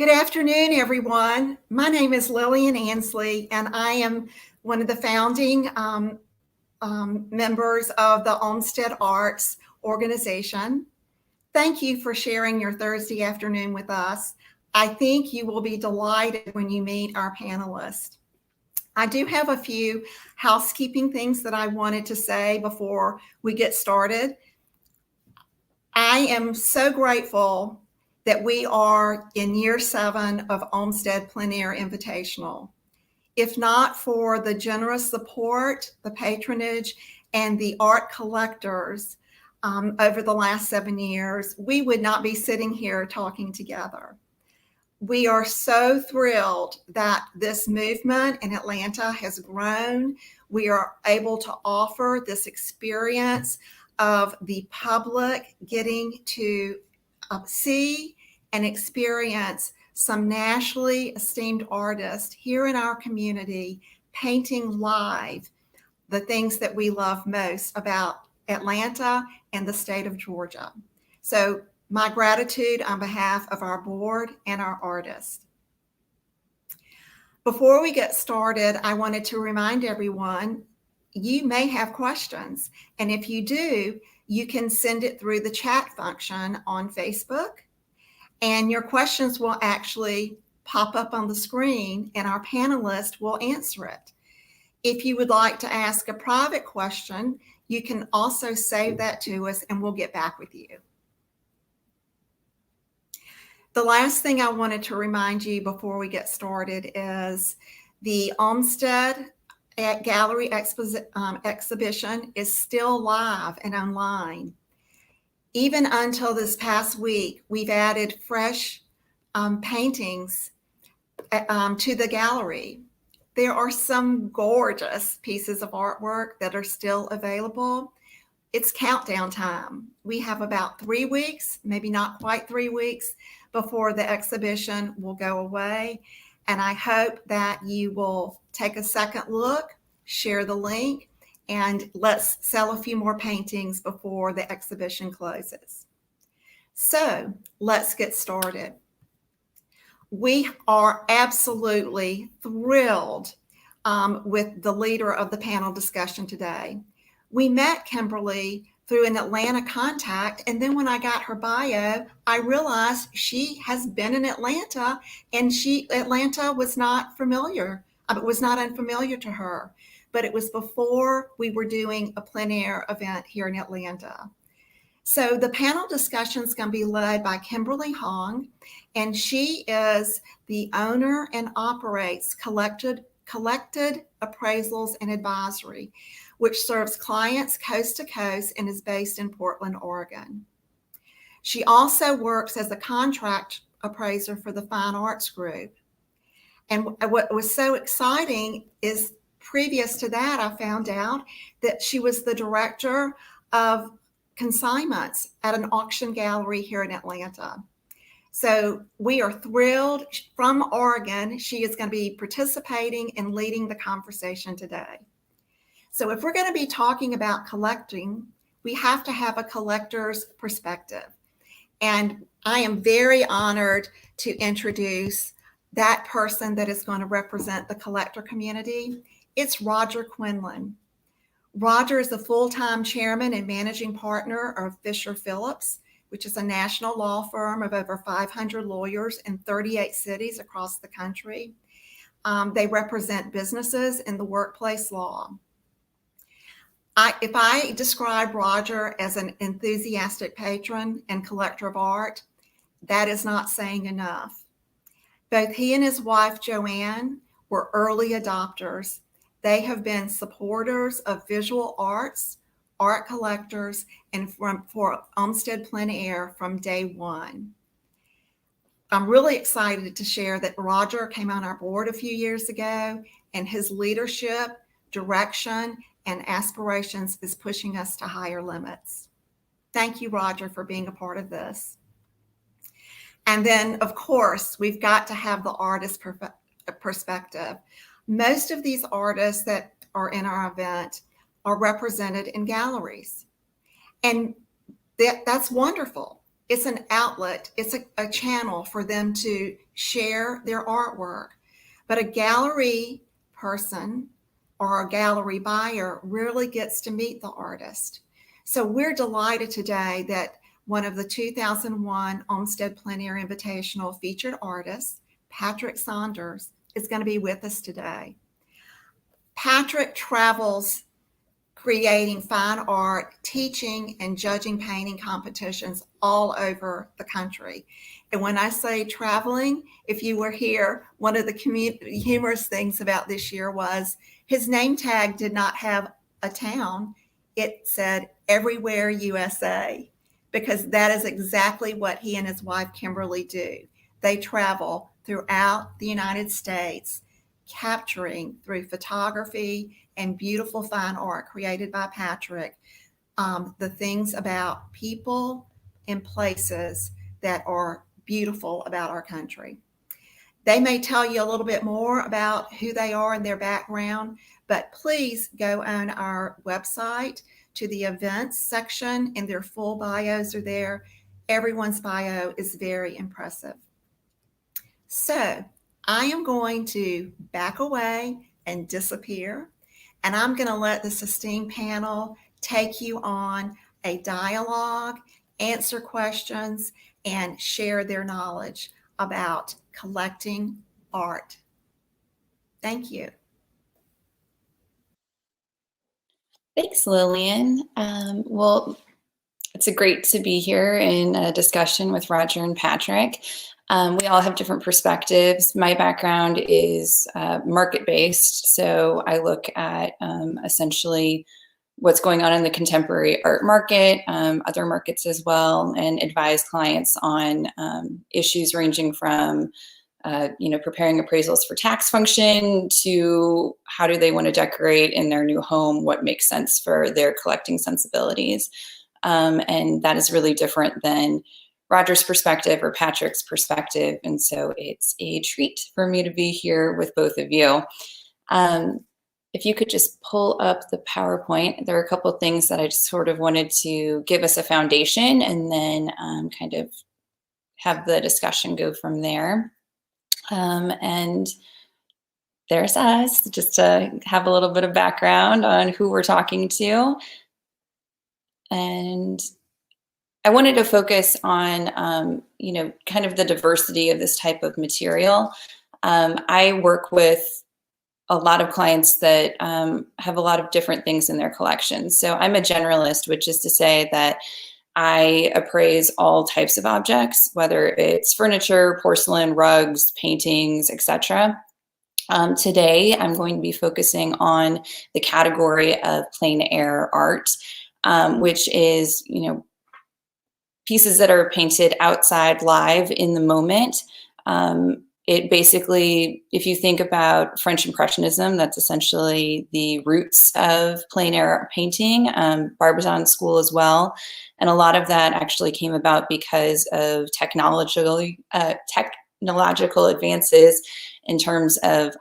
Good afternoon, everyone. My name is Lillian Ansley, and I am one of the founding members of the Olmsted Arts organization. Thank you for sharing your Thursday afternoon with us. I think you will be delighted when you meet our panelists. I do have a few housekeeping things that I wanted to say before we get started. I am so grateful that we are in year 7 of Olmsted Plein Air Invitational. If not for the generous support, the patronage, and the art collectors over the last 7 years, we would not be sitting here talking together. We are so thrilled that this movement in Atlanta has grown. We are able to offer this experience of the public getting to see and experience some nationally esteemed artists here in our community painting live the things that we love most about Atlanta and the state of Georgia. So my gratitude on behalf of our board and our artists. Before we get started, I wanted to remind everyone, you may have questions. And if you do, you can send it through the chat function on Facebook. And your questions will actually pop up on the screen and our panelists will answer it. If you would like to ask a private question, you can also save that to us and we'll get back with you. The last thing I wanted to remind you before we get started is the Olmsted Gallery exhibition is still live and online. Even until this past week, we've added fresh paintings to the gallery. There are some gorgeous pieces of artwork that are still available. It's countdown time. We have about 3 weeks, maybe not quite 3 weeks, before the exhibition will go away. And I hope that you will take a second look, share the link, and let's sell a few more paintings before the exhibition closes. So let's get started. We are absolutely thrilled with the leader of the panel discussion today. We met Kimberly through an Atlanta contact, and then when I got her bio, I realized she has been in Atlanta, and Atlanta was not familiar. It was not unfamiliar to her, but it was before we were doing a plein air event here in Atlanta. So the panel discussion is going to be led by Kimberly Hong, and she is the owner and operates Collected Appraisals and Advisory, which serves clients coast to coast and is based in Portland, Oregon. She also works as a contract appraiser for the Fine Arts Group. And what was so exciting is previous to that, I found out that she was the director of consignments at an auction gallery here in Atlanta. So we are thrilled. From Oregon, she is going to be participating and leading the conversation today. So if we're going to be talking about collecting, we have to have a collector's perspective. And I am very honored to introduce that person that is going to represent the collector community. It's Roger Quillen. Roger is the full-time chairman and managing partner of Fisher Phillips, which is a national law firm of over 500 lawyers in 38 cities across the country. They represent businesses in the workplace law. If I describe Roger as an enthusiastic patron and collector of art, that is not saying enough. Both he and his wife, Joanne, were early adopters. They have been supporters of visual arts, art collectors, and for Olmsted Plein Air from day one. I'm really excited to share that Roger came on our board a few years ago, and his leadership, direction, and aspirations is pushing us to higher limits. Thank you, Roger, for being a part of this. And then, of course, we've got to have the artist perspective. Most of these artists that are in our event are represented in galleries. And that's wonderful. it's an outlet, it's a channel for them to share their artwork. But a gallery person or a gallery buyer really gets to meet the artist. So we're delighted today that one of the 2001 Olmsted Plein Air Invitational featured artists, Patrick Saunders, is going to be with us today. Patrick travels creating fine art, teaching and judging painting competitions all over the country. And when I say traveling, if you were here, one of the humorous things about this year was his name tag did not have a town. It said Everywhere USA, because that is exactly what he and his wife Kimberly do. They travel throughout the United States, capturing through photography and beautiful fine art created by Patrick, the things about people and places that are beautiful about our country. They may tell you a little bit more about who they are and their background, but please go on our website to the events section, and their full bios are there. Everyone's bio is very impressive. So I am going to back away and disappear, and I'm going to let this esteemed panel take you on a dialogue, answer questions, and share their knowledge about collecting art. Thank you. Thanks, Lillian. Well, it's great to be here in a discussion with Roger and Patrick. We all have different perspectives. My background is market-based, so I look at essentially what's going on in the contemporary art market, other markets as well, and advise clients on issues ranging from preparing appraisals for tax function to how do they want to decorate in their new home, what makes sense for their collecting sensibilities. And that is really different than Roger's perspective or Patrick's perspective. And so it's a treat for me to be here with both of you. If you could just pull up the PowerPoint, there are a couple of things that I just sort of wanted to give us a foundation and then kind of have the discussion go from there. And there's us, just to have a little bit of background on who we're talking to. And I wanted to focus on, kind of the diversity of this type of material. I work with a lot of clients that have a lot of different things in their collections. So I'm a generalist, which is to say that I appraise all types of objects, whether it's furniture, porcelain, rugs, paintings, etc. Today, I'm going to be focusing on the category of plein air art, which is, pieces that are painted outside live in the moment. It basically, if you think about French Impressionism, that's essentially the roots of plein air painting, Barbizon school as well. And a lot of that actually came about because of technological advances in terms of,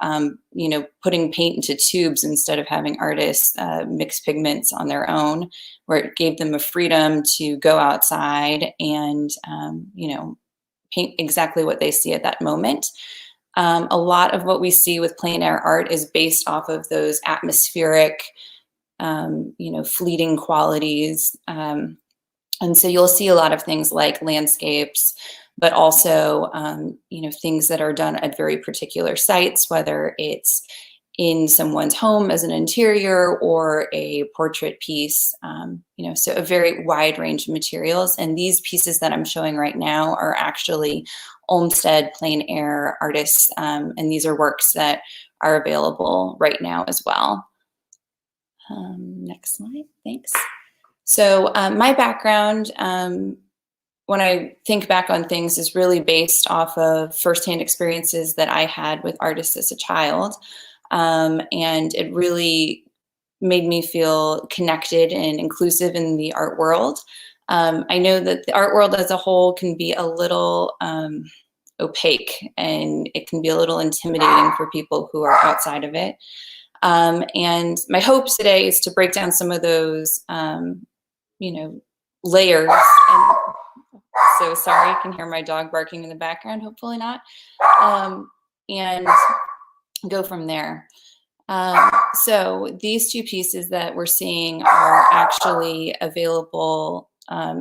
putting paint into tubes instead of having artists mix pigments on their own, where it gave them a freedom to go outside and, paint exactly what they see at that moment. A lot of what we see with plein air art is based off of those atmospheric, fleeting qualities. And so you'll see a lot of things like landscapes, but also, things that are done at very particular sites, whether it's in someone's home as an interior or a portrait piece, so a very wide range of materials. And these pieces that I'm showing right now are actually Olmsted plein air artists, and these are works that are available right now as well. Next slide, thanks. So my background, when I think back on things, is really based off of firsthand experiences that I had with artists as a child. And it really made me feel connected and inclusive in the art world. I know that the art world as a whole can be a little opaque, and it can be a little intimidating for people who are outside of it. And my hope today is to break down some of those, layers. And, So sorry, you can hear my dog barking in the background, hopefully not. And go from there. So these two pieces that we're seeing are actually available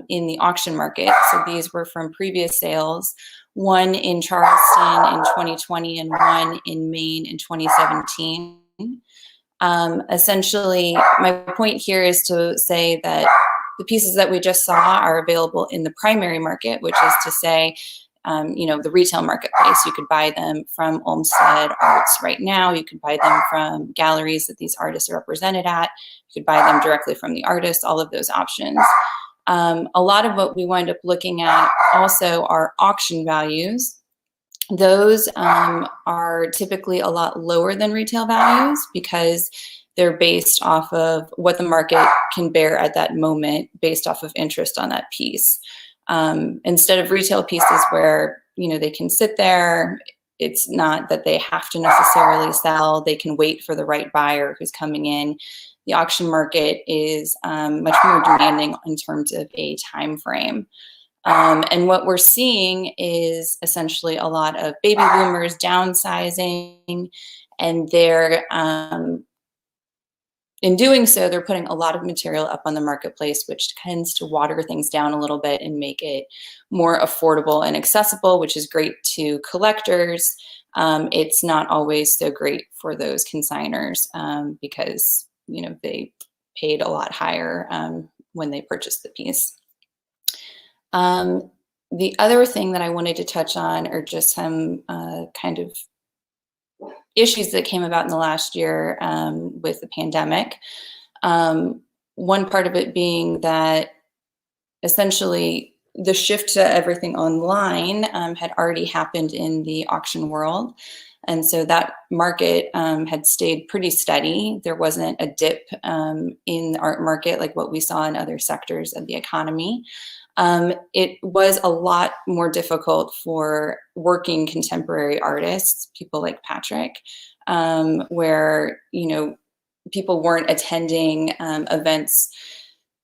in the auction market. So these were from previous sales, one in Charleston in 2020 and one in Maine in 2017. Essentially, my point here is to say that the pieces that we just saw are available in the primary market, which is to say, the retail marketplace. You could buy them from Olmsted Arts right now. You could buy them from galleries that these artists are represented at. You could buy them directly from the artist, all of those options. A lot of what we wind up looking at also are auction values. Those are typically a lot lower than retail values because they're based off of what the market can bear at that moment based off of interest on that piece. Instead of retail pieces where, they can sit there, it's not that they have to necessarily sell, they can wait for the right buyer who's coming in. The auction market is much more demanding in terms of a time frame. And what we're seeing is essentially a lot of baby boomers downsizing, and they're in doing so, they're putting a lot of material up on the marketplace, which tends to water things down a little bit and make it more affordable and accessible, which is great to collectors. It's not always so great for those consigners because, they paid a lot higher when they purchased the piece. The other thing that I wanted to touch on are just some kind of issues that came about in the last year with the pandemic. One part of it being that essentially the shift to everything online had already happened in the auction world. And so that market had stayed pretty steady. There wasn't a dip in the art market like what we saw in other sectors of the economy. It was a lot more difficult for working contemporary artists, people like Patrick, where, people weren't attending events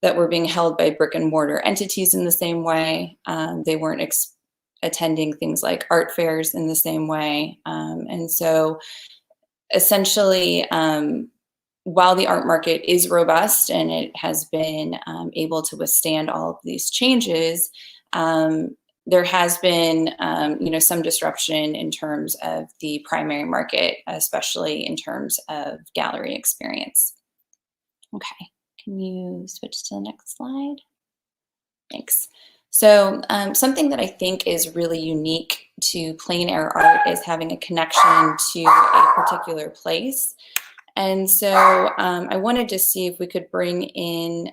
that were being held by brick and mortar entities in the same way. They weren't attending things like art fairs in the same way. And so essentially, while the art market is robust and it has been able to withstand all of these changes, there has been, some disruption in terms of the primary market, especially in terms of gallery experience. Okay, can you switch to the next slide? Thanks. So something that I think is really unique to plein air art is having a connection to a particular place. And so I wanted to see if we could bring in,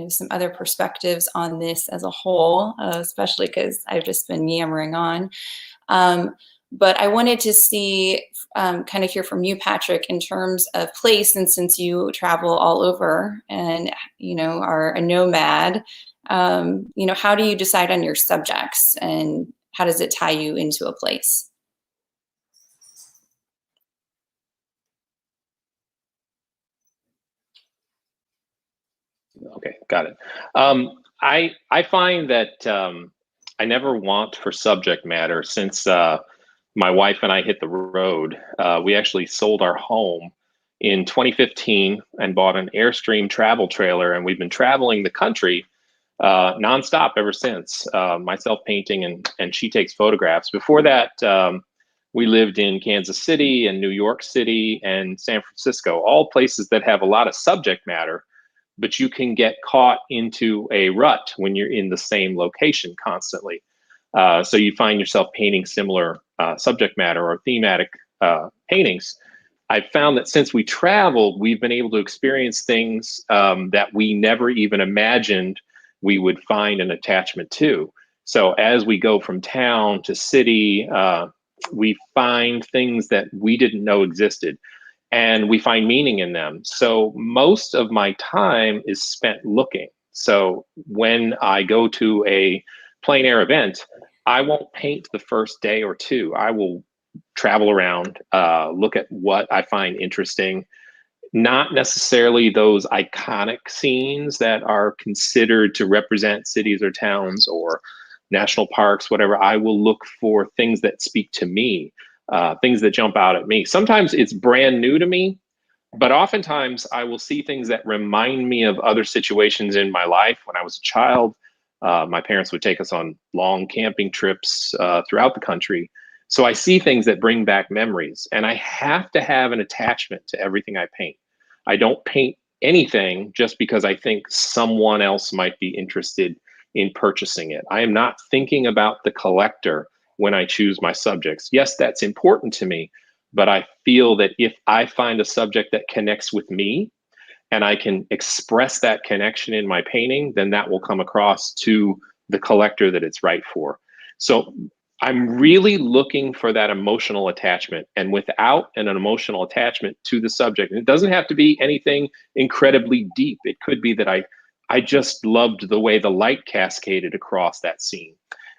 some other perspectives on this as a whole, especially because I've just been yammering on. But I wanted to see, kind of hear from you, Patrick, in terms of place, and since you travel all over and, are a nomad, how do you decide on your subjects and how does it tie you into a place? Okay, got it. I find that I never want for subject matter since my wife and I hit the road. We actually sold our home in 2015 and bought an Airstream travel trailer, and we've been traveling the country nonstop ever since. Myself painting and she takes photographs. Before that, we lived in Kansas City and New York City and San Francisco, all places that have a lot of subject matter, but you can get caught into a rut when you're in the same location constantly. So you find yourself painting similar subject matter or thematic paintings. I've found that since we traveled, we've been able to experience things that we never even imagined we would find an attachment to. So as we go from town to city, we find things that we didn't know existed, and we find meaning in them. So most of my time is spent looking. So when I go to a plein air event, I won't paint the first day or two. I will travel around, look at what I find interesting, not necessarily those iconic scenes that are considered to represent cities or towns or national parks, whatever, I will look for things that speak to me, things that jump out at me. Sometimes it's brand new to me, but oftentimes I will see things that remind me of other situations in my life. When I was a child, my parents would take us on long camping trips throughout the country. So I see things that bring back memories, and I have to have an attachment to everything I paint. I don't paint anything just because I think someone else might be interested in purchasing it. I am not thinking about the collector when I choose my subjects. Yes, that's important to me, but I feel that if I find a subject that connects with me and I can express that connection in my painting, then that will come across to the collector that it's right for. So I'm really looking for that emotional attachment. And without an emotional attachment to the subject, and it doesn't have to be anything incredibly deep. It could be that I just loved the way the light cascaded across that scene,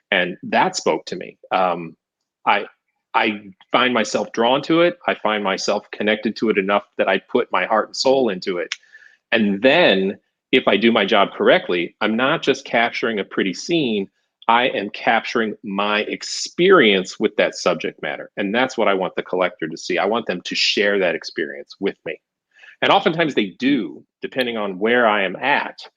and that spoke to me. I find myself drawn to it. I find myself connected to it enough that I put my heart and soul into it. And then if I do my job correctly, I'm not just capturing a pretty scene, I am capturing my experience with that subject matter. And that's what I want the collector to see. I want them to share that experience with me. And oftentimes they do, depending on where I am at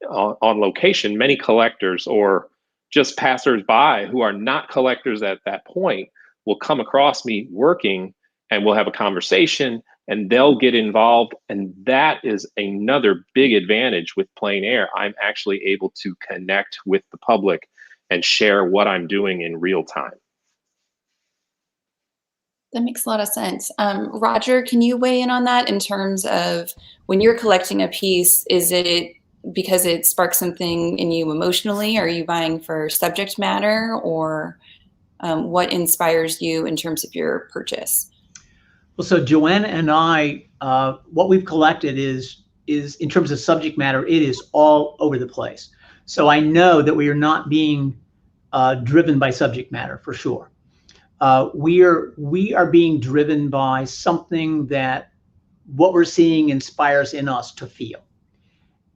on location. Many collectors or just passersby who are not collectors at that point will come across me working, and we'll have a conversation, and they'll get involved. And that is another big advantage with plein air. I'm actually able to connect with the public and share what I'm doing in real time. That makes a lot of sense. Roger, can you weigh in on that in terms of when you're collecting a piece, is it because it sparks something in you emotionally? Are you buying for subject matter, or what inspires you in terms of your purchase? Well, so Joanna and I, what we've collected is in terms of subject matter, it is all over the place. So I know that we are not being driven by subject matter for sure. We are being driven by something that what we're seeing inspires in us to feel.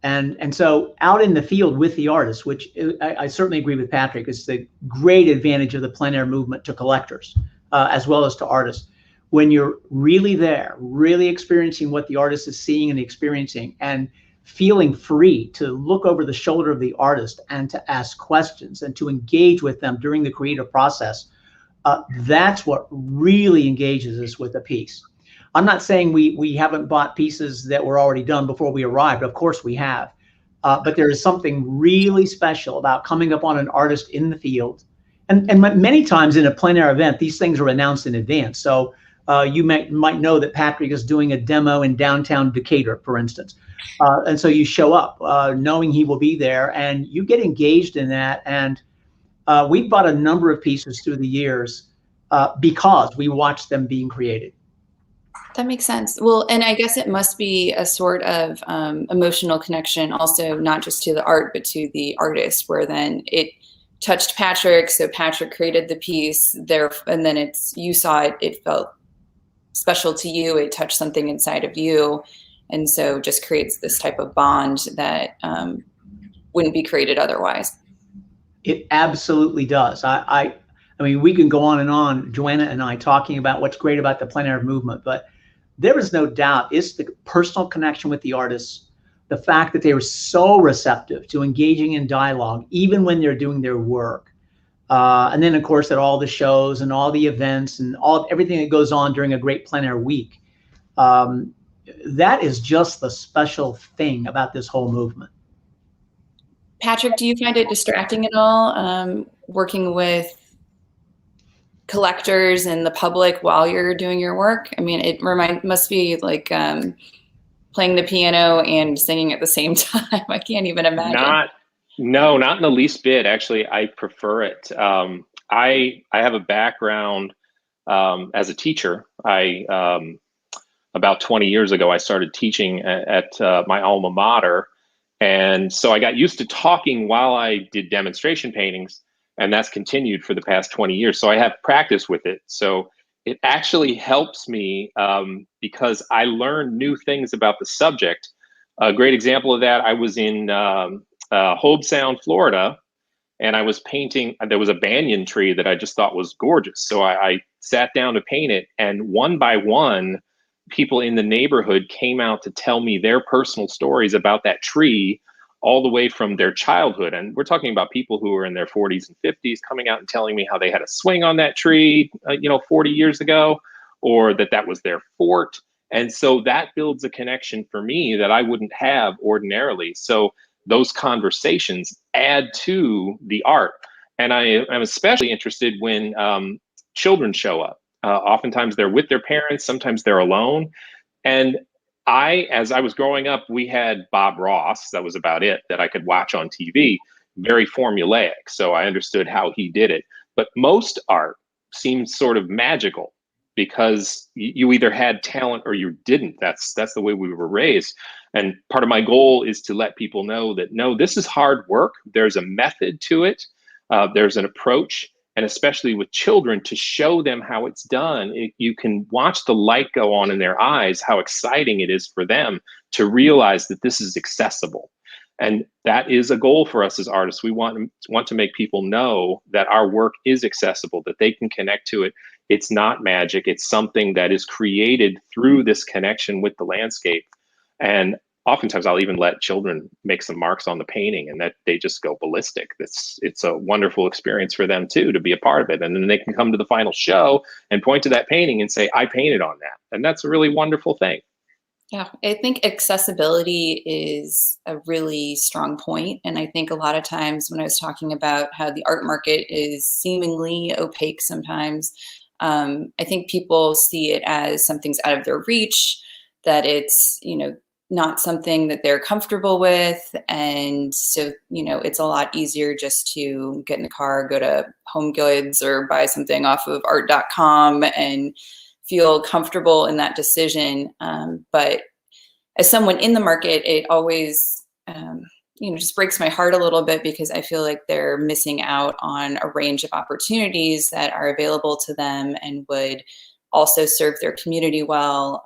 And so out in the field with the artist, which I certainly agree with Patrick, is the great advantage of the plein air movement to collectors as well as to artists. When you're really there, really experiencing what the artist is seeing and experiencing, and feeling free to look over the shoulder of the artist and to ask questions and to engage with them during the creative process, that's what really engages us with a piece. I'm not saying we haven't bought pieces that were already done before we arrived. Of course we have. But there is something really special about coming up on an artist in the field. And many times in a plein air event, these things are announced in advance. So you might know that Patrick is doing a demo in downtown Decatur, for instance. And so you show up knowing he will be there, and you get engaged in that. And we've bought a number of pieces through the years because we watched them being created. That makes sense. Well, and I guess it must be a sort of emotional connection also, not just to the art, but to the artist, where then it touched Patrick. So Patrick created the piece there, and then you saw it, it felt special to you. It touched something inside of you. And so just creates this type of bond that wouldn't be created otherwise. It absolutely does. I mean, we can go on and on, Joanna and I, talking about what's great about the plein air movement, but there is no doubt it's the personal connection with the artists, the fact that they were so receptive to engaging in dialogue, even when they're doing their work. And then, of course, at all the shows and all the events and everything that goes on during a great plein air week. That is just the special thing about this whole movement. Patrick, do you find it distracting at all, working with collectors and the public while you're doing your work? I mean, it must be like playing the piano and singing at the same time. I can't even imagine. Not in the least bit. Actually, I prefer it. I have a background as a teacher. About 20 years ago, I started teaching at my alma mater. And so I got used to talking while I did demonstration paintings, and that's continued for the past 20 years. So I have practice with it. So it actually helps me because I learn new things about the subject. A great example of that, I was in Hobe Sound, Florida, and I was painting. There was a banyan tree that I just thought was gorgeous. So I sat down to paint it, and one by one, people in the neighborhood came out to tell me their personal stories about that tree, all the way from their childhood. And we're talking about people who are in their 40s and 50s coming out and telling me how they had a swing on that tree, 40 years ago, or that was their fort. And so that builds a connection for me that I wouldn't have ordinarily. So those conversations add to the art. And I am especially interested when children show up. Oftentimes they're with their parents, sometimes they're alone. And as I was growing up, we had Bob Ross. That was about it that I could watch on TV, very formulaic. So I understood how he did it. But most art seemed sort of magical because you either had talent or you didn't. That's the way we were raised. And part of my goal is to let people know that, no, this is hard work. There's a method to it. There's an approach. And especially with children, to show them how it's done, you can watch the light go on in their eyes, how exciting it is for them to realize that this is accessible. And that is a goal for us as artists. We want to make people know that our work is accessible, that they can connect to it. It's not magic. It's something that is created through this connection with the landscape. And oftentimes I'll even let children make some marks on the painting, and that they just go ballistic. It's a wonderful experience for them too, to be a part of it. And then they can come to the final show and point to that painting and say, I painted on that. And that's a really wonderful thing. Yeah, I think accessibility is a really strong point. And I think a lot of times when I was talking about how the art market is seemingly opaque sometimes, I think people see it as something's out of their reach, that it's, not something that they're comfortable with. And so, it's a lot easier just to get in the car, go to Home Goods or buy something off of art.com and feel comfortable in that decision. But as someone in the market, it always, just breaks my heart a little bit, because I feel like they're missing out on a range of opportunities that are available to them and would also serve their community well,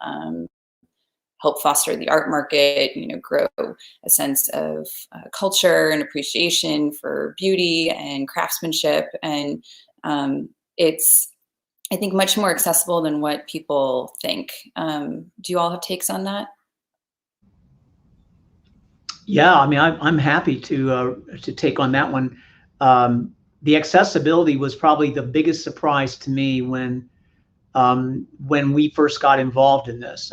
help foster the art market, grow a sense of culture and appreciation for beauty and craftsmanship. And it's, I think, much more accessible than what people think. Do you all have takes on that? Yeah, I mean, I'm happy to take on that one. The accessibility was probably the biggest surprise to me when we first got involved in this.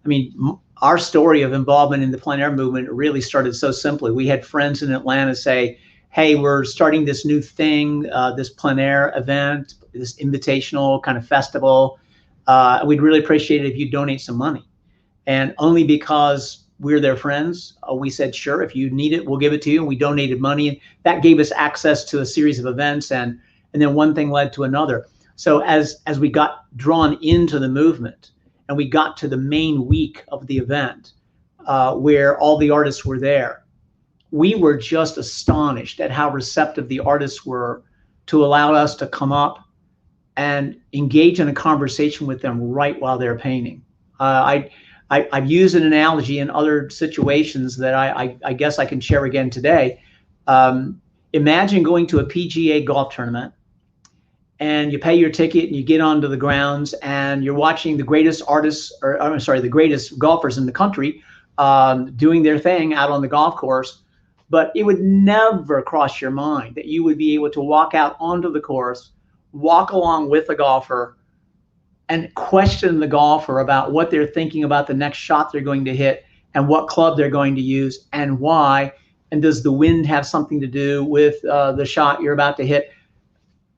I mean, our story of involvement in the plein air movement really started so simply. We had friends in Atlanta say, hey, we're starting this new thing, this plein air event, this invitational kind of festival. We'd really appreciate it if you donate some money. And only because we're their friends, we said, sure, if you need it, we'll give it to you. And we donated money. And that gave us access to a series of events. And then one thing led to another. So as we got drawn into the movement, and we got to the main week of the event, where all the artists were there, we were just astonished at how receptive the artists were to allow us to come up and engage in a conversation with them right while they're painting. I've used an analogy in other situations that I guess I can share again today. Imagine going to a PGA golf tournament, and you pay your ticket and you get onto the grounds and you're watching the greatest artists, the greatest golfers in the country doing their thing out on the golf course. But it would never cross your mind that you would be able to walk out onto the course, walk along with the golfer, and question the golfer about what they're thinking about the next shot they're going to hit and what club they're going to use and why. And does the wind have something to do with the shot you're about to hit?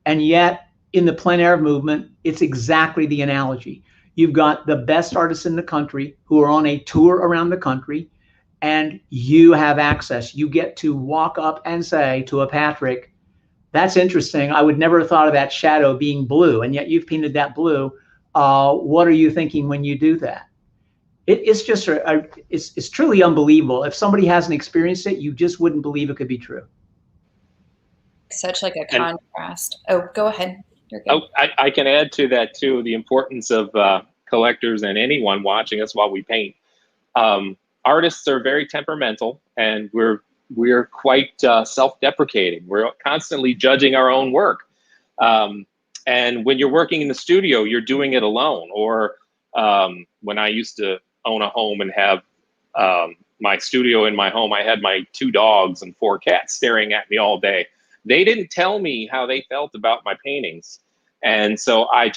And yet, in the plein air movement, it's exactly the analogy. You've got the best artists in the country who are on a tour around the country, and you have access. You get to walk up and say to a Patrick, that's interesting. I would never have thought of that shadow being blue, and yet you've painted that blue. What are you thinking when you do that? It's just, it's truly unbelievable. If somebody hasn't experienced it, you just wouldn't believe it could be true. Such like a contrast. Oh, go ahead. I can add to that too, the importance of collectors and anyone watching us while we paint. Artists are very temperamental, and we're we're quite self-deprecating. We're constantly judging our own work. And when you're working in the studio, you're doing it alone. Or when I used to own a home and have my studio in my home, I had my 2 dogs and 4 cats staring at me all day. They didn't tell me how they felt about my paintings. And so I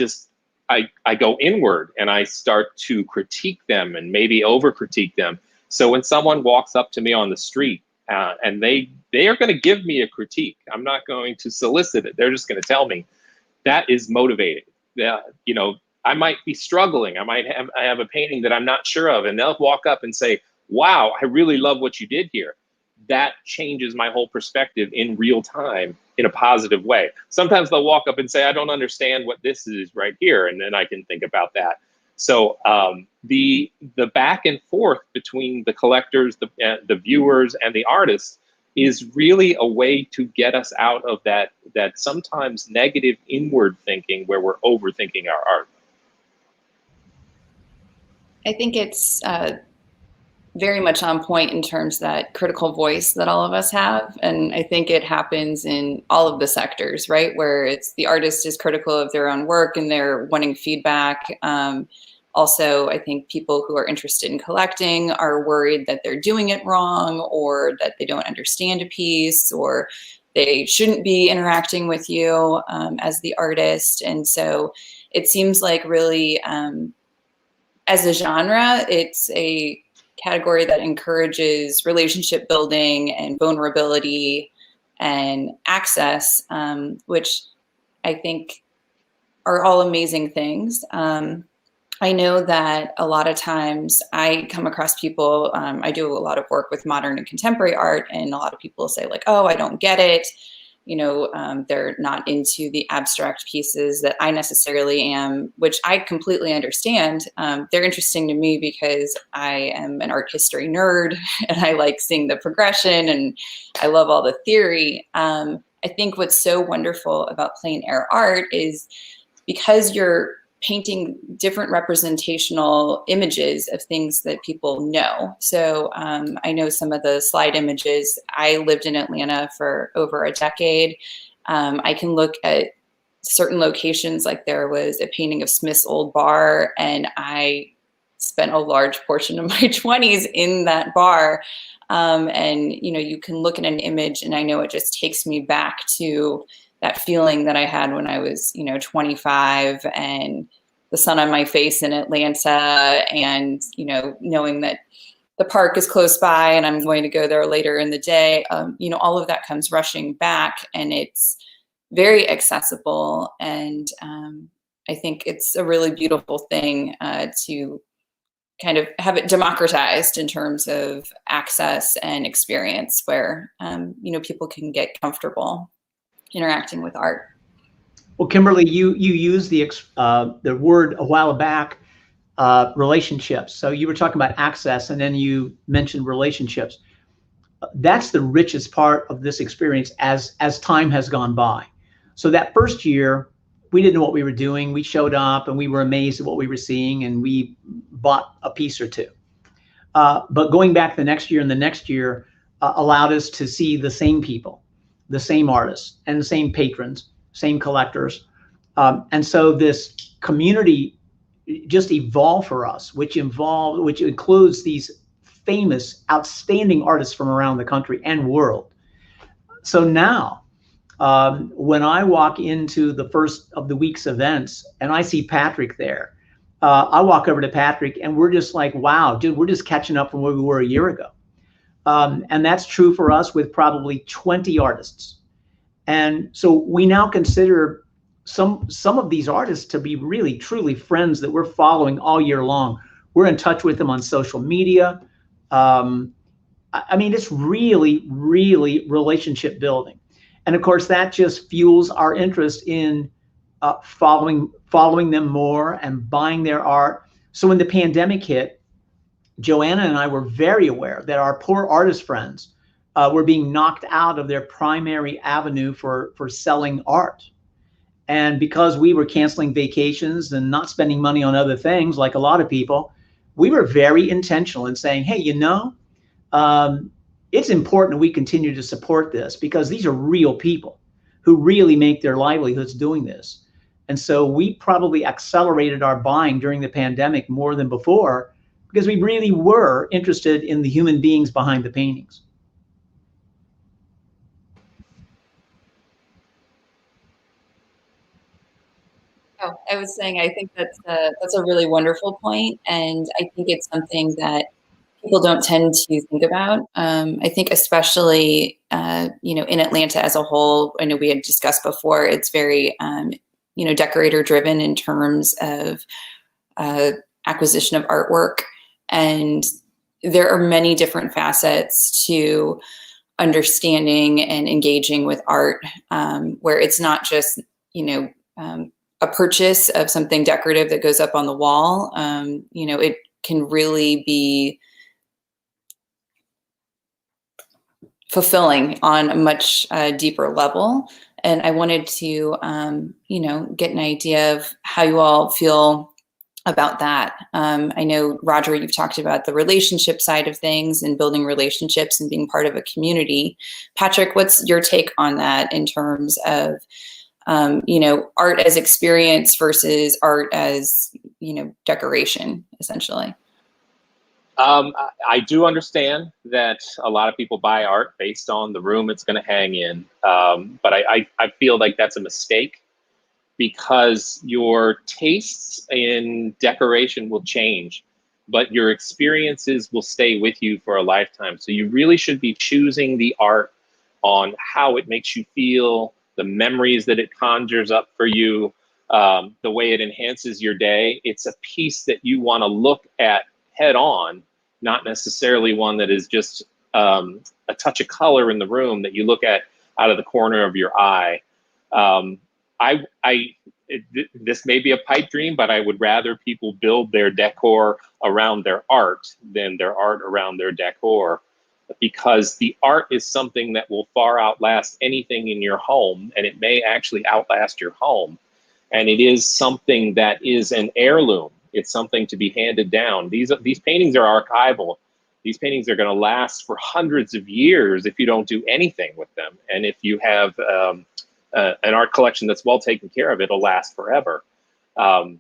go inward and I start to critique them and maybe over critique them. So when someone walks up to me on the street and they are going to give me a critique, I'm not going to solicit it. They're just going to tell me. That is motivating. Yeah, you know, I might be struggling. I have a painting that I'm not sure of, and they'll walk up and say, "Wow, I really love what you did here." That changes my whole perspective in real time in a positive way. Sometimes they'll walk up and say, "I don't understand what this is right here," and then I can think about that. So the back and forth between the collectors, the viewers, and the artists is really a way to get us out of that sometimes negative inward thinking where we're overthinking our art. I think it's very much on point in terms of that critical voice that all of us have. And I think it happens in all of the sectors, right? Where it's the artist is critical of their own work and they're wanting feedback. Also, I think people who are interested in collecting are worried that they're doing it wrong or that they don't understand a piece or they shouldn't be interacting with you as the artist. And so it seems like really as a genre, it's a category that encourages relationship building and vulnerability and access, which I think are all amazing things. I know that a lot of times I come across people, I do a lot of work with modern and contemporary art, and a lot of people say like, "Oh, I don't get it." You know, they're not into the abstract pieces that I necessarily am, which I completely understand. They're interesting to me because I am an art history nerd and I like seeing the progression and I love all the theory. I think what's so wonderful about plein air art is because you're painting different representational images of things that people know. So I know some of the slide images. I lived in Atlanta for over a decade. I can look at certain locations, like there was a painting of Smith's old bar, and I spent a large portion of my 20s in that bar. And you know, you can look at an image and I know it just takes me back to that feeling that I had when I was, 25 and the sun on my face in Atlanta and, knowing that the park is close by and I'm going to go there later in the day. All of that comes rushing back and it's very accessible. And I think it's a really beautiful thing to kind of have it democratized in terms of access and experience where, people can get comfortable interacting with art. Well, Kimberly, you used the word a while back, relationships. So you were talking about access, and then you mentioned relationships. That's the richest part of this experience as time has gone by. So that first year, we didn't know what we were doing. We showed up and we were amazed at what we were seeing, and we bought a piece or two. But going back the next year and the next year allowed us to see the same people, the same artists, and the same patrons, same collectors. And so this community just evolved for us, which includes these famous, outstanding artists from around the country and world. So now, when I walk into the first of the week's events and I see Patrick there, I walk over to Patrick and we're just like, wow, dude, we're just catching up from where we were a year ago. And that's true for us with probably 20 artists. And so we now consider some of these artists to be really, truly friends that we're following all year long. We're in touch with them on social media. It's really, really relationship building. And of course, that just fuels our interest in following them more and buying their art. So when the pandemic hit, Joanna and I were very aware that our poor artist friends were being knocked out of their primary avenue for selling art. And because we were canceling vacations and not spending money on other things, like a lot of people, we were very intentional in saying, hey, it's important we continue to support this, because these are real people who really make their livelihoods doing this. And so we probably accelerated our buying during the pandemic more than before, because we really were interested in the human beings behind the paintings. Oh, I was saying, I think that's a really wonderful point, and I think it's something that people don't tend to think about. I think especially, in Atlanta as a whole, I know we had discussed before, it's very, decorator driven in terms of acquisition of artwork. And there are many different facets to understanding and engaging with art, where it's not just, a purchase of something decorative that goes up on the wall. It can really be fulfilling on a much deeper level. And I wanted to, get an idea of how you all feel about that. I know, Roger, you've talked about the relationship side of things and building relationships and being part of a community. Patrick, what's your take on that in terms of, art as experience versus art as, decoration, essentially? I do understand that a lot of people buy art based on the room it's going to hang in. But I feel like that's a mistake, because your tastes in decoration will change, but your experiences will stay with you for a lifetime. So you really should be choosing the art on how it makes you feel, the memories that it conjures up for you, the way it enhances your day. It's a piece that you want to look at head on, not necessarily one that is just a touch of color in the room that you look at out of the corner of your eye. This may be a pipe dream, but I would rather people build their decor around their art than their art around their decor, because the art is something that will far outlast anything in your home, and it may actually outlast your home. And it is something that is an heirloom. It's something to be handed down. These paintings are archival. These paintings are going to last for hundreds of years if you don't do anything with them. And if you have an art collection that's well taken care of, it'll last forever. There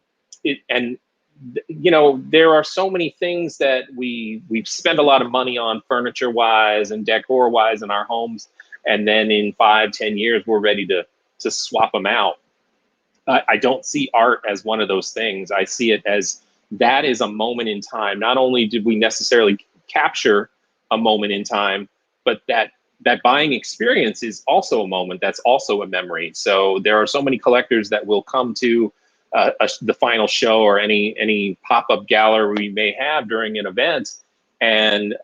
are so many things that we spend a lot of money on furniture wise and decor wise in our homes, and then in 5-10 years we're ready to swap them out. I don't see art as one of those things. I see it as that is a moment in time. Not only did we necessarily capture a moment in time, but that buying experience is also a moment. That's also a memory. So there are so many collectors that will come to the final show or any pop-up gallery we may have during an event. And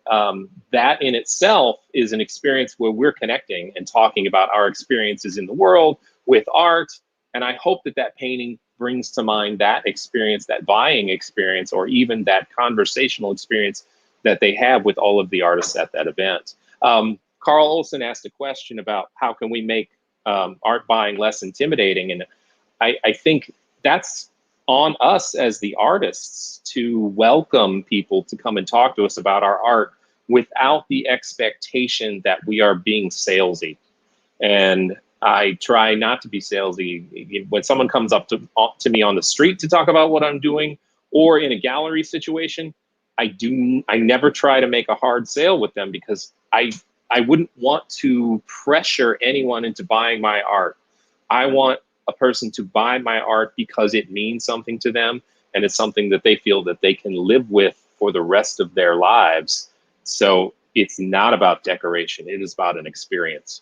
that in itself is an experience where we're connecting and talking about our experiences in the world with art. And I hope that painting brings to mind that experience, that buying experience, or even that conversational experience that they have with all of the artists at that event. Carl Olson asked a question about how can we make art buying less intimidating. And I think that's on us as the artists to welcome people to come and talk to us about our art without the expectation that we are being salesy. And I try not to be salesy. When someone comes up to me on the street to talk about what I'm doing, or in a gallery situation, I never try to make a hard sale with them, because I wouldn't want to pressure anyone into buying my art. I want a person to buy my art because it means something to them, and it's something that they feel that they can live with for the rest of their lives. So it's not about decoration. It is about an experience.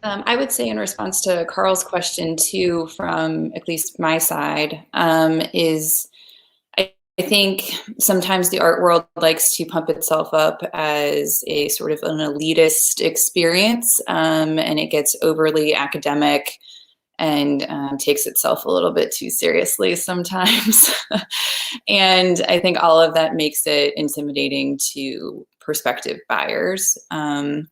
I would say, in response to Carl's question too, from at least my side, is I think sometimes the art world likes to pump itself up as a sort of an elitist experience, and it gets overly academic and takes itself a little bit too seriously sometimes. And I think all of that makes it intimidating to prospective buyers. And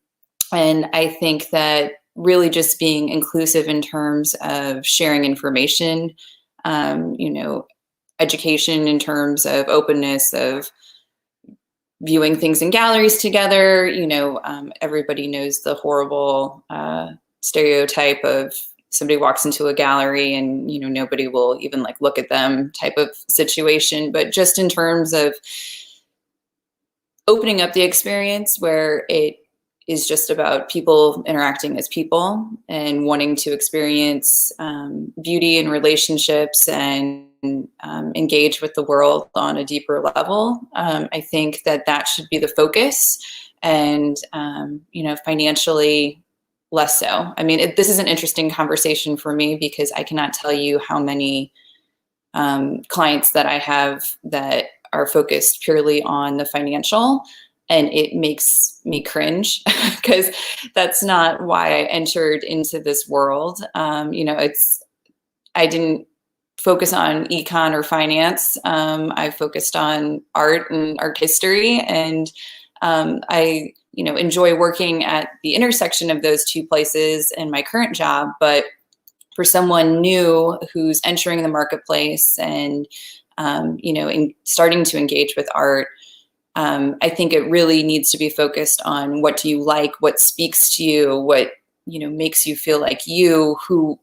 I think that really just being inclusive in terms of sharing information, education in terms of openness, of viewing things in galleries together. Everybody knows the horrible stereotype of somebody walks into a gallery and, nobody will even like look at them type of situation. But just in terms of opening up the experience where it is just about people interacting as people and wanting to experience beauty and relationships and engage with the world on a deeper level. I think that should be the focus, and financially less so. I mean, this is an interesting conversation for me because I cannot tell you how many clients that I have that are focused purely on the financial, and it makes me cringe because that's not why I entered into this world. I didn't focus on econ or finance. I focused on art and art history, and I enjoy working at the intersection of those two places in my current job. But for someone new who's entering the marketplace and starting to engage with art, I think it really needs to be focused on what do you like, what speaks to you, what makes you feel like you, who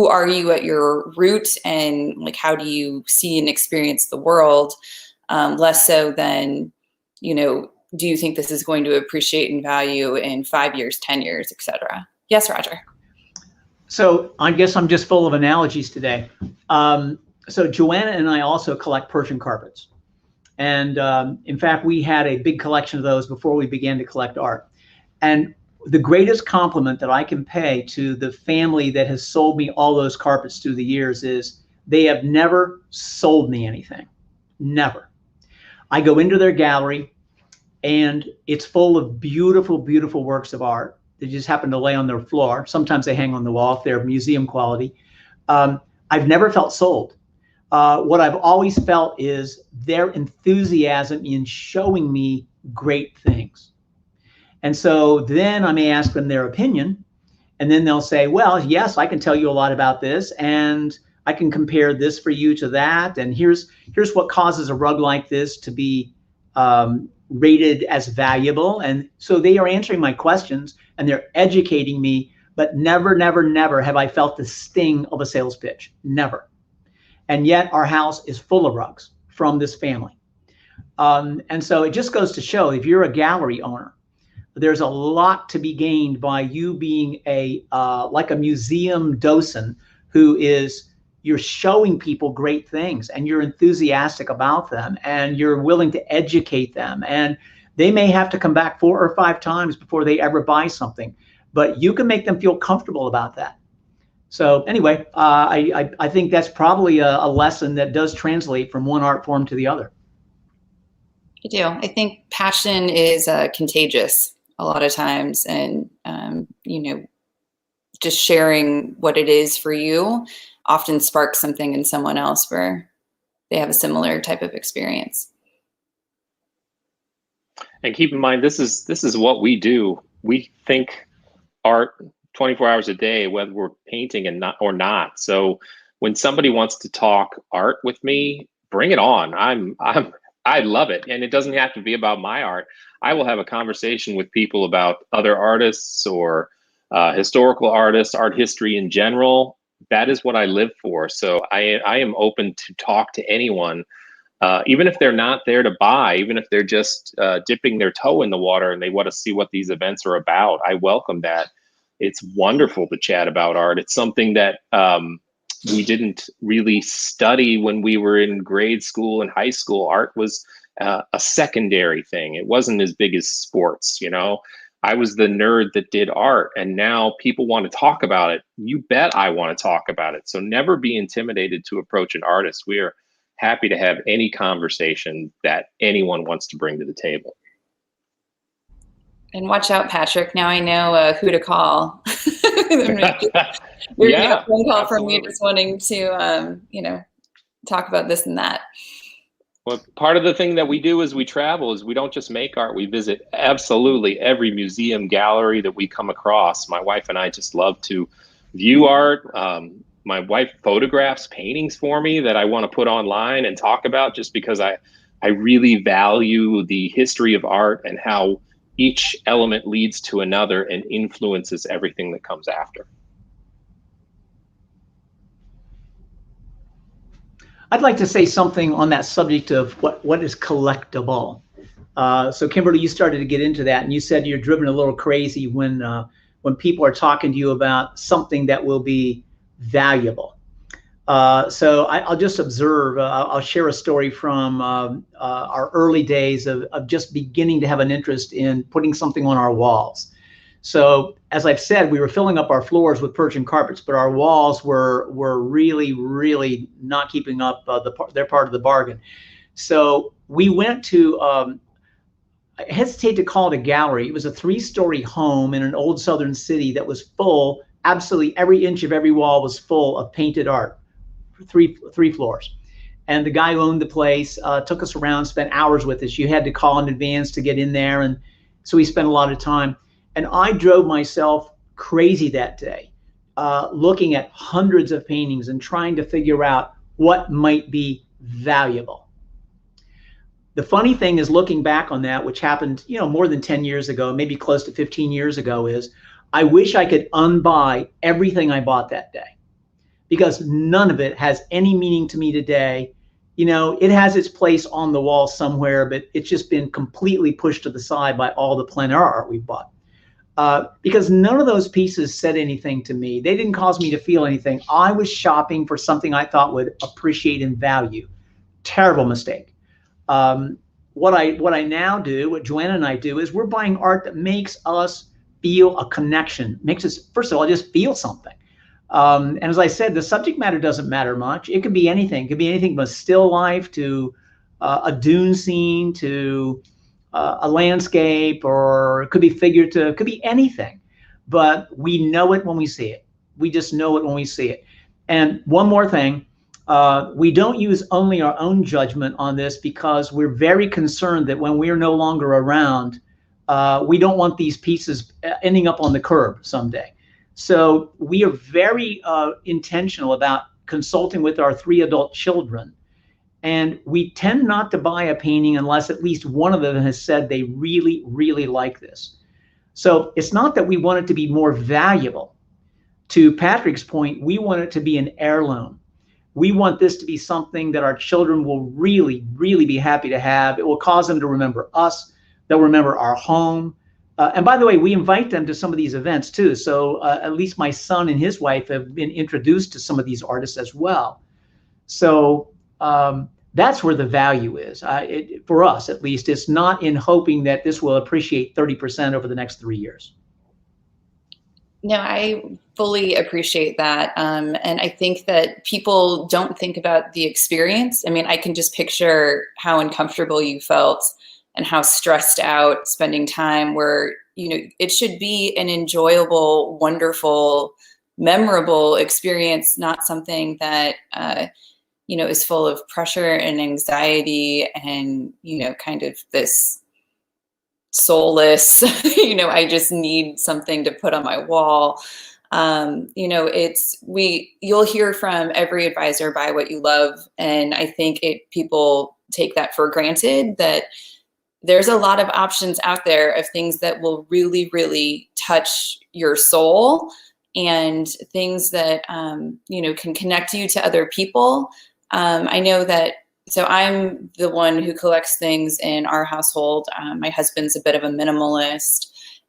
are you at your root, and like how do you see and experience the world, less so than do you think this is going to appreciate and value in 5 years, 10 years, etc. Yes, Roger. So I guess I'm just full of analogies today. So Joanna and I also collect Persian carpets. And in fact, we had a big collection of those before we began to collect art. And the greatest compliment that I can pay to the family that has sold me all those carpets through the years is they have never sold me anything. Never. I go into their gallery and it's full of beautiful, beautiful works of art. They just happen to lay on their floor. Sometimes they hang on the wall if they're museum quality. I've never felt sold. What I've always felt is their enthusiasm in showing me great things. And so then I may ask them their opinion, and then they'll say, well, yes, I can tell you a lot about this, and I can compare this for you to that, and here's what causes a rug like this to be rated as valuable. And so they are answering my questions and they're educating me, but never, never, never have I felt the sting of a sales pitch. Never. And yet our house is full of rugs from this family. And so it just goes to show, if you're a gallery owner, there's a lot to be gained by you being like a museum docent you're showing people great things and you're enthusiastic about them and you're willing to educate them. And they may have to come back 4 or 5 times before they ever buy something, but you can make them feel comfortable about that. So anyway, I think that's probably a lesson that does translate from one art form to the other. I do. I think passion is contagious a lot of times, and just sharing what it is for you often sparks something in someone else where they have a similar type of experience. And keep in mind, this is what we do. We think art 24 hours a day, whether we're painting and not or not. So when somebody wants to talk art with me, bring it on. I love it. And it doesn't have to be about my art. I will have a conversation with people about other artists or historical artists, art history in general. That is what I live for. So I am open to talk to anyone, even if they're not there to buy, even if they're just dipping their toe in the water and they want to see what these events are about. I welcome that. It's wonderful to chat about art. It's something that we didn't really study when we were in grade school and high school. Art was a secondary thing. It wasn't as big as sports, I was the nerd that did art, and now people want to talk about it. You bet I want to talk about it. So never be intimidated to approach an artist. We are happy to have any conversation that anyone wants to bring to the table. And watch out, Patrick. Now I know who to call. There's Yeah, a phone call absolutely. from me just wanting to, talk about this and that. Well, part of the thing that we do as we travel is we don't just make art. We visit absolutely every museum, gallery that we come across. My wife and I just love to view art. My wife photographs paintings for me that I want to put online and talk about, just because I really value the history of art and how each element leads to another and influences everything that comes after. I'd like to say something on that subject of what is collectible. So Kimberly, you started to get into that, and you said you're driven a little crazy when people are talking to you about something that will be valuable. So I'll just observe. I'll share a story from our early days of just beginning to have an interest in putting something on our walls. So as I've said, we were filling up our floors with Persian carpets, but our walls were really not keeping up their part of the bargain. So we went to, I hesitate to call it a gallery. It was a 3-story home in an old southern city that was full. Absolutely every inch of every wall was full of painted art. Three floors. And the guy who owned the place took us around, spent hours with us. You had to call in advance to get in there. And so we spent a lot of time. And I drove myself crazy that day, looking at hundreds of paintings and trying to figure out what might be valuable. The funny thing is, looking back on that, which happened, more than 10 years ago, maybe close to 15 years ago, is I wish I could unbuy everything I bought that day, because none of it has any meaning to me today. It has its place on the wall somewhere, but it's just been completely pushed to the side by all the plein air art we bought. Because none of those pieces said anything to me. They didn't cause me to feel anything. I was shopping for something I thought would appreciate and value. Terrible mistake. What I now do, what Joanna and I do, is we're buying art that makes us feel a connection, makes us, first of all, just feel something. And as I said, the subject matter doesn't matter much. It could be anything. It could be anything from a still life to a dune scene to a landscape, or it could be figurative. It could be anything. But we know it when we see it. We just know it when we see it. And one more thing, we don't use only our own judgment on this, because we're very concerned that when we're no longer around, we don't want these pieces ending up on the curb someday. So we are very intentional about consulting with our 3 adult children. And we tend not to buy a painting unless at least one of them has said they really, really like this. So it's not that we want it to be more valuable. To Patrick's point, we want it to be an heirloom. We want this to be something that our children will really, really be happy to have. It will cause them to remember us. They'll remember our home. And by the way, we invite them to some of these events too. So at least my son and his wife have been introduced to some of these artists as well. So that's where the value is. For us, at least, it's not in hoping that this will appreciate 30% over the next 3 years. No, I fully appreciate that. And I think that people don't think about the experience. I mean, I can just picture how uncomfortable you felt and how stressed out spending time where, it should be an enjoyable, wonderful, memorable experience, not something that, is full of pressure and anxiety and, kind of this soulless, I just need something to put on my wall. You'll hear from every advisor, buy what you love. And I think people take that for granted, that there's a lot of options out there of things that will really, really touch your soul, and things that, can connect you to other people. I know that, so I'm the one who collects things in our household. My husband's a bit of a minimalist,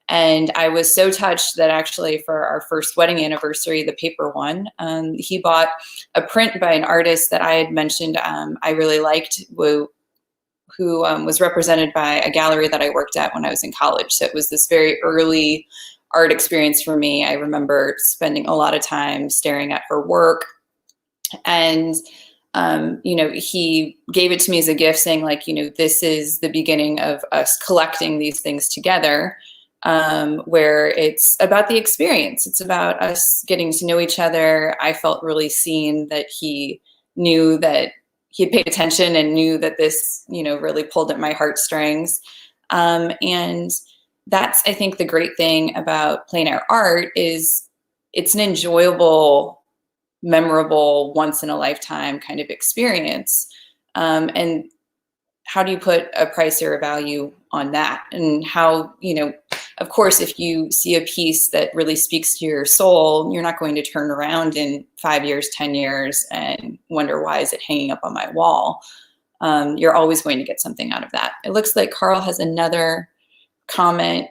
and I was so touched that actually for our first wedding anniversary, the paper one, he bought a print by an artist that I had mentioned I really liked, who was represented by a gallery that I worked at when I was in college. So it was this very early art experience for me. I remember spending a lot of time staring at her work, and he gave it to me as a gift, saying like, this is the beginning of us collecting these things together, where it's about the experience. It's about us getting to know each other. I felt really seen, that he knew that he had paid attention and knew that this, really pulled at my heartstrings. And that's, I think, the great thing about plein air art is it's an enjoyable, memorable, once in a lifetime kind of experience. And how do you put a price or a value on that? And how, of course, if you see a piece that really speaks to your soul, you're not going to turn around in 5 years, 10 years and wonder, why is it hanging up on my wall? You're always going to get something out of that. It looks like Carl has another comment,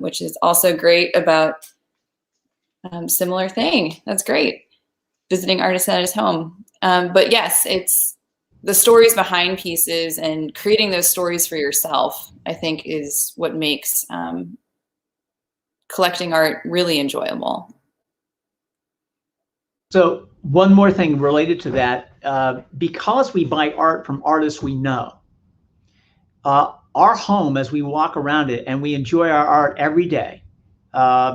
which is also great, about similar thing. That's great. Visiting artists at his home. But yes, it's the stories behind pieces, and creating those stories for yourself, I think, is what makes collecting art really enjoyable. So one more thing related to that, because we buy art from artists we know, our home, as we walk around it, and we enjoy our art every day,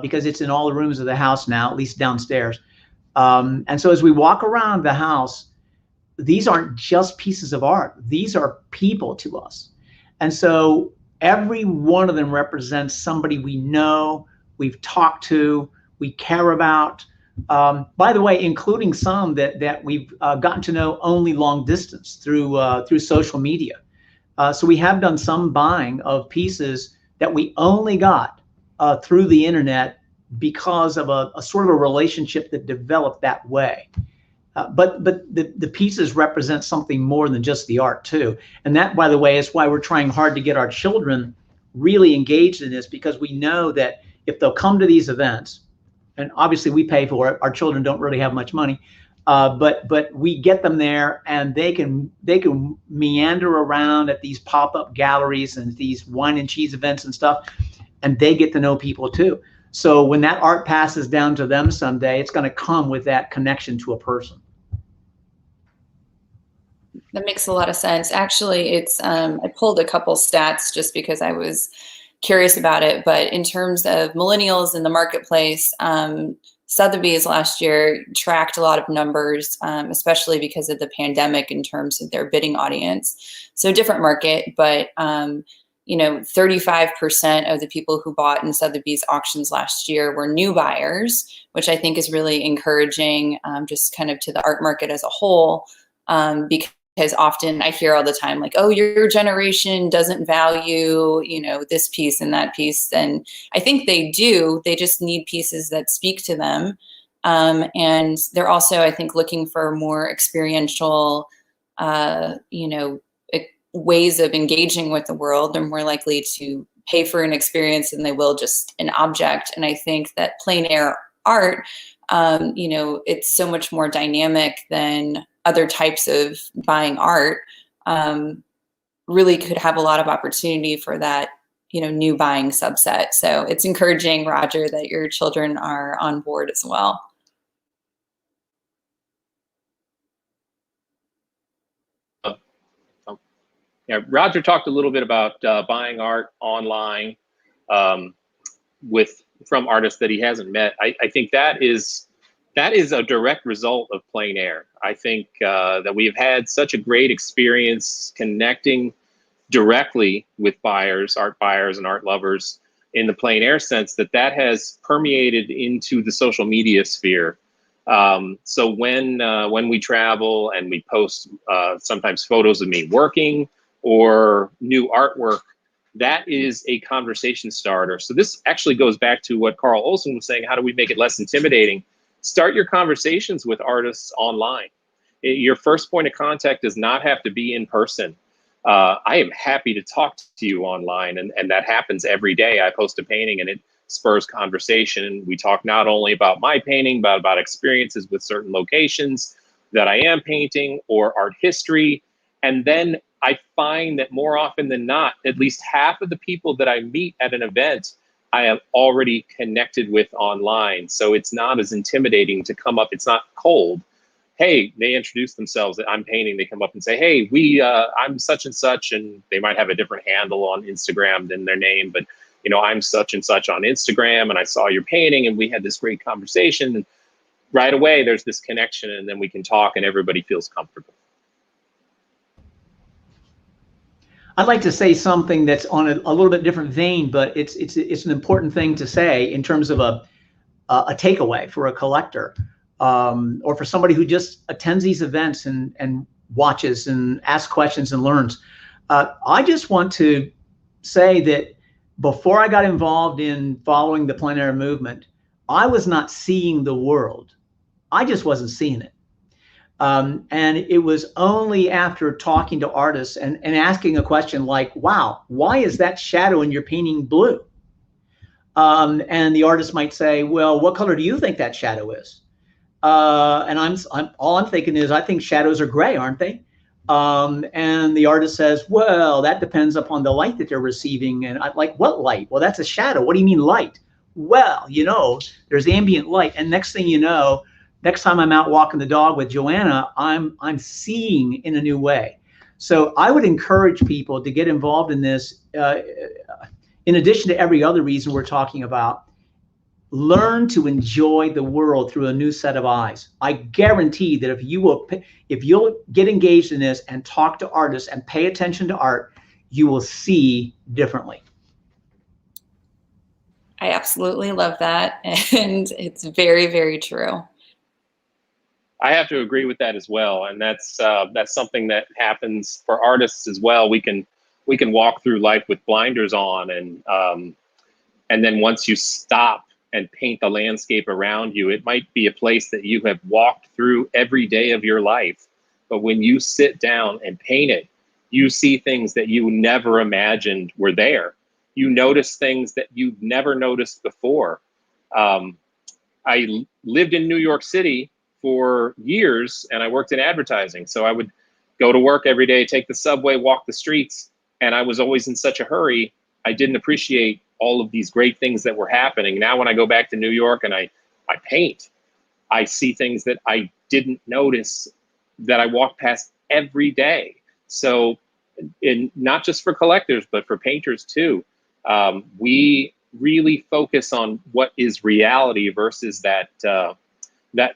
because it's in all the rooms of the house now, at least downstairs. And so as we walk around the house, these aren't just pieces of art. These are people to us. And so every one of them represents somebody we know, we've talked to, we care about. By the way, including some that we've gotten to know only long distance through social media. So we have done some buying of pieces that we only got through the internet because of a sort of a relationship that developed that way. But the pieces represent something more than just the art too. And that, by the way, is why we're trying hard to get our children really engaged in this, because we know that if they'll come to these events, and obviously we pay for it, our children don't really have much money, but we get them there, and they can meander around at these pop-up galleries and these wine and cheese events and stuff, and they get to know people too. So when that art passes down to them someday, it's going to come with that connection to a person. That makes a lot of sense. Actually, it's I pulled a couple stats just because I was curious about it. But in terms of millennials in the marketplace, Sotheby's last year tracked a lot of numbers, especially because of the pandemic, in terms of their bidding audience. So different market, but 35% of the people who bought in Sotheby's auctions last year were new buyers, which I think is really encouraging, just kind of to the art market as a whole, because often I hear all the time, like, oh, your generation doesn't value, this piece and that piece. And I think they do. They just need pieces that speak to them. And they're also, I think, looking for more experiential, ways of engaging with the world. They're more likely to pay for an experience than they will just an object. And I think that plein air art, it's so much more dynamic than other types of buying art, really could have a lot of opportunity for that, new buying subset. So it's encouraging, Roger, that your children are on board as well. Yeah, Roger talked a little bit about buying art online from artists that he hasn't met. I think that is a direct result of plein air. I think that we've had such a great experience connecting directly with art buyers and art lovers in the plein air sense, that has permeated into the social media sphere. So when we travel and we post sometimes photos of me working or new artwork, that is a conversation starter. So this actually goes back to what Carl Olson was saying. How do we make it less intimidating? Start your conversations with artists online. Your first point of contact does not have to be in person. I am happy to talk to you online, and that happens every day. I post a painting and it spurs conversation. We talk not only about my painting, but about experiences with certain locations that I am painting or art history. And then I find that more often than not, at least half of the people that I meet at an event, I have already connected with online. So it's not as intimidating to come up. It's not cold. Hey, they introduce themselves. I'm painting. They come up and say, hey, I'm such and such. And they might have a different handle on Instagram than their name. But, I'm such and such on Instagram. And I saw your painting and we had this great conversation. And right away, there's this connection. And then we can talk and everybody feels comfortable. I'd like to say something that's on a little bit different vein, but it's an important thing to say in terms of a takeaway for a collector, or for somebody who just attends these events and watches and asks questions and learns. I just want to say that before I got involved in following the plein air movement, I was not seeing the world. I just wasn't seeing it. And it was only after talking to artists and asking a question like, wow, why is that shadow in your painting blue? And the artist might say, well, what color do you think that shadow is? And all I'm thinking is, I think shadows are gray, aren't they? And the artist says, well, that depends upon the light that they're receiving. And I'm like, what light? Well, that's a shadow. What do you mean light? Well, there's ambient light. And next thing you know, next time I'm out walking the dog with Joanna, I'm seeing in a new way. So I would encourage people to get involved in this. In addition to every other reason we're talking about, learn to enjoy the world through a new set of eyes. I guarantee that if you'll get engaged in this and talk to artists and pay attention to art, you will see differently. I absolutely love that. And it's very, very true. I have to agree with that as well. And that's something that happens for artists as well. We can walk through life with blinders on, and then once you stop and paint the landscape around you, it might be a place that you have walked through every day of your life. But when you sit down and paint it, you see things that you never imagined were there. You notice things that you've never noticed before. I lived in New York City for years, and I worked in advertising. So I would go to work every day, take the subway, walk the streets, and I was always in such a hurry. I didn't appreciate all of these great things that were happening. Now, when I go back to New York and I paint, I see things that I didn't notice that I walk past every day. So, not just for collectors, but for painters too, we really focus on what is reality versus that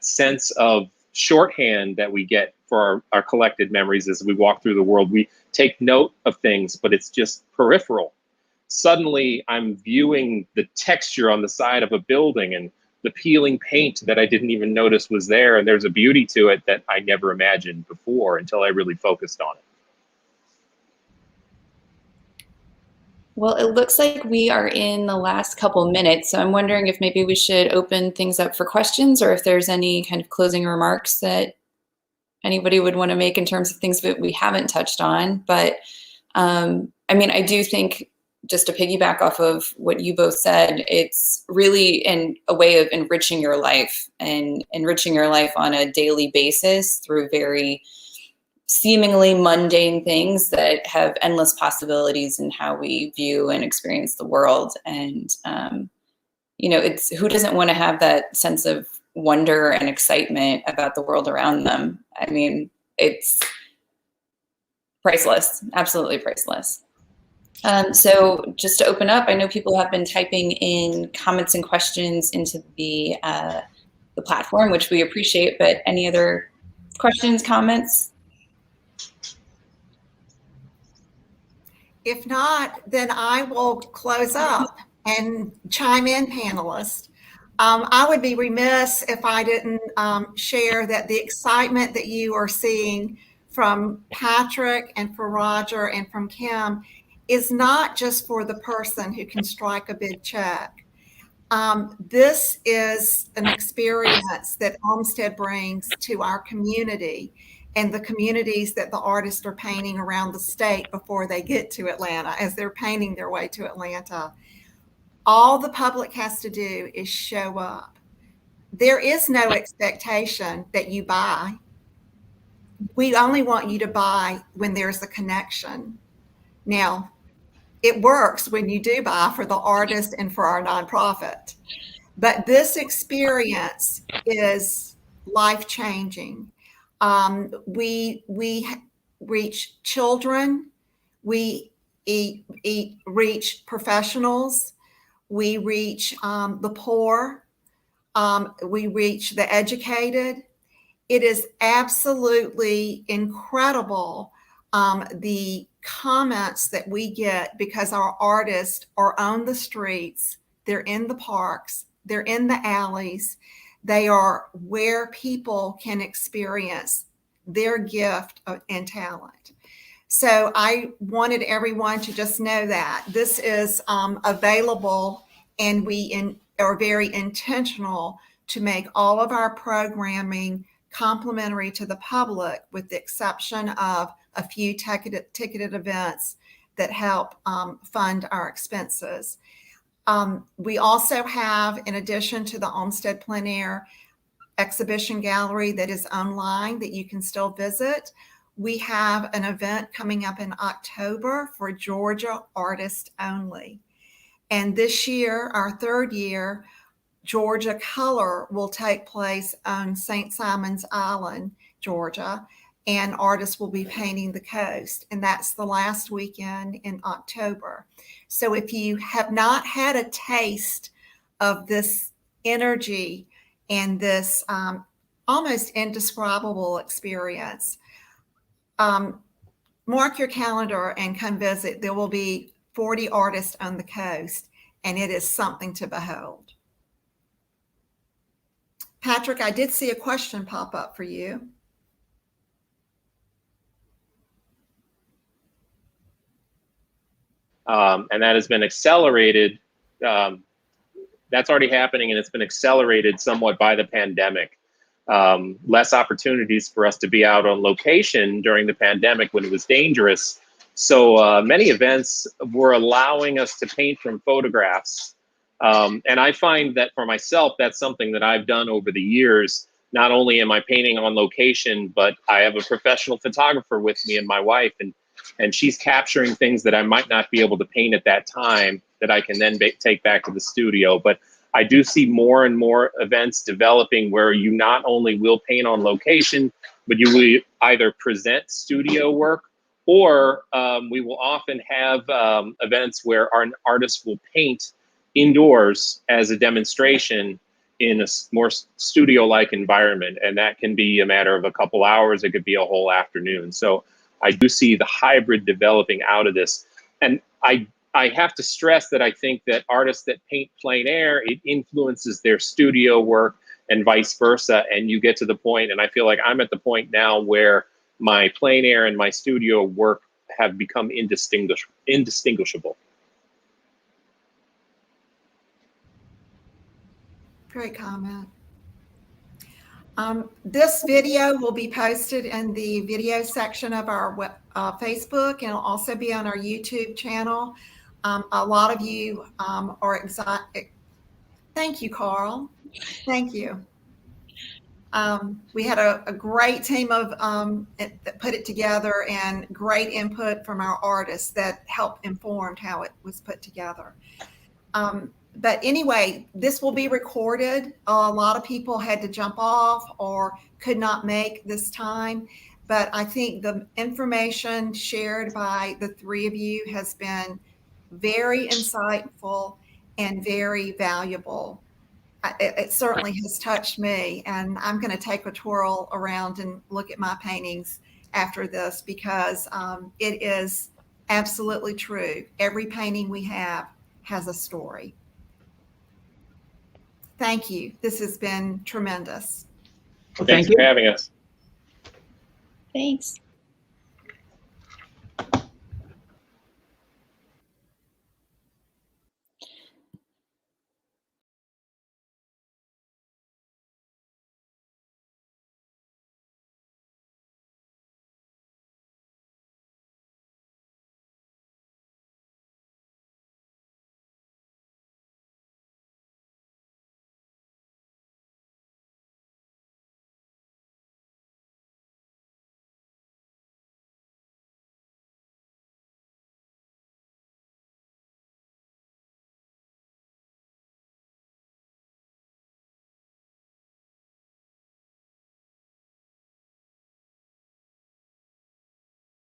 sense of shorthand that we get for our collected memories as we walk through the world. We take note of things, but it's just peripheral. Suddenly I'm viewing the texture on the side of a building and the peeling paint that I didn't even notice was there. And there's a beauty to it that I never imagined before until I really focused on it. Well, it looks like we are in the last couple minutes, so I'm wondering if maybe we should open things up for questions, or if there's any kind of closing remarks that anybody would want to make in terms of things that we haven't touched on. But I mean, I do think, just to piggyback off of what you both said, it's really a way of enriching your life, and enriching your life on a daily basis through very seemingly mundane things that have endless possibilities in how we view and experience the world. And, it's, who doesn't want to have that sense of wonder and excitement about the world around them? I mean, it's priceless, absolutely priceless. So just to open up, I know people have been typing in comments and questions into the platform, which we appreciate, but any other questions, comments? If not, then I will close up and chime in, panelists. I would be remiss if I didn't share that the excitement that you are seeing from Patrick and for Roger and from Kim is not just for the person who can strike a big check. This is an experience that Olmsted brings to our community and the communities that the artists are painting around the state before they get to Atlanta, as they're painting their way to Atlanta. All the public has to do is show up. There is no expectation that you buy. We only want you to buy when there's a connection. Now, it works when you do buy for the artist and for our nonprofit. But this experience is life-changing. We reach children, we reach professionals, we reach the poor, we reach the educated. It is absolutely incredible, the comments that we get, because our artists are on the streets, they're in the parks, they're in the alleys, they are where people can experience their gift and talent. So I wanted everyone to just know that this is available, and we are very intentional to make all of our programming complimentary to the public, with the exception of a few ticketed events that help fund our expenses. We also have, in addition to the Olmsted Plein Air exhibition gallery that is online that you can still visit, we have an event coming up in October for Georgia artists only. And this year, our third year, Georgia Color will take place on St. Simon's Island, Georgia, and artists will be painting the coast. And that's the last weekend in October. So if you have not had a taste of this energy and this almost indescribable experience, mark your calendar and come visit. There will be 40 artists on the coast, and it is something to behold. Patrick, I did see a question pop up for you. And that has been accelerated. That's already happening, and it's been accelerated somewhat by the pandemic. Less opportunities for us to be out on location during the pandemic when it was dangerous. So many events were allowing us to paint from photographs. And I find that for myself, that's something that I've done over the years. Not only am I painting on location, but I have a professional photographer with me and my wife, and she's capturing things that I might not be able to paint at that time that I can then take back to the studio. But I do see more and more events developing where you not only will paint on location, but you will either present studio work, or we will often have events where our artists will paint indoors as a demonstration in a more studio-like environment. And that can be a matter of a couple hours. It could be a whole afternoon. So I do see the hybrid developing out of this. And I have to stress that I think that artists that paint plein air, it influences their studio work and vice versa. And you get to the point, and I feel like I'm at the point now where my plein air and my studio work have become indistinguishable. Great comment. This video will be posted in the video section of our Facebook, and it'll also be on our YouTube channel. A lot of you are excited. Thank you, Carl. Thank you. We had a great team of that put it together, and great input from our artists that helped informed how it was put together. But anyway, this will be recorded. A lot of people had to jump off or could not make this time. But I think the information shared by the three of you has been very insightful and very valuable. It certainly has touched me. And I'm going to take a twirl around and look at my paintings after this, because it is absolutely true. Every painting we have has a story. Thank you. This has been tremendous. Well, Thanks thank you for having us. Thanks.